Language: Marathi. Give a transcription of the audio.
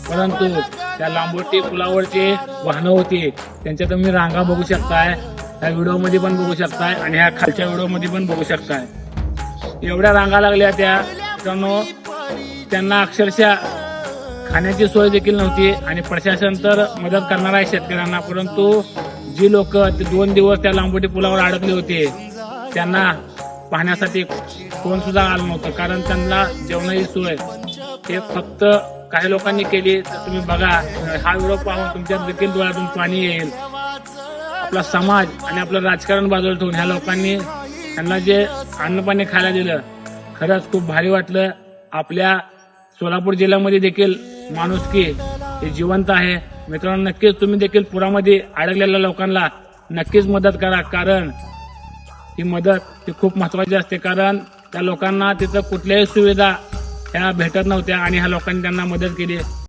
परंतु त्या लांबोटी पुलावरचे वाहनं होती त्यांच्या तुम्ही रांगा बघू शकताय, त्या व्हिडिओमध्ये पण बघू शकताय आणि ह्या खालच्या व्हिडिओमध्ये पण बघू शकताय. एवढ्या रांगा लागल्या त्या मित्रांनो, त्यांना अक्षरशः खाण्याची सोय देखील नव्हती आणि प्रशासन तर मदत करणार आहे शेतकऱ्यांना, परंतु जी लोक ते 2 दिवस त्या लांबोटी पुलावर अडकले होते त्यांना पाहण्यासाठी कोण सुद्धा आलं नव्हतं. कारण त्यांना जेवणाची सोय हे फक्त काही लोकांनी केली. तर तुम्ही बघा, हा व्हिडिओ पाहून तुमच्या देखील डोळ्यातून पाणी येईल. आपला समाज आणि आपलं राजकारण बाजूला ठेवून ह्या लोकांनी त्यांना जे अन्नपाणी खायला दिलं, खरंच खूप भारी वाटलं. आपल्या सोलापूर जिल्ह्यामध्ये देखील माणुसकी हे जिवंत आहे. मित्रांनो, नक्कीच तुम्ही देखील पुरामध्ये अडकलेल्या लोकांना नक्कीच मदत करा, कारण ही मदत ही खूप महत्वाची असते. कारण त्या लोकांना तिथं कुठल्याही सुविधा ह्या भेटत नव्हत्या आणि ह्या लोकांनी त्यांना मदत केली.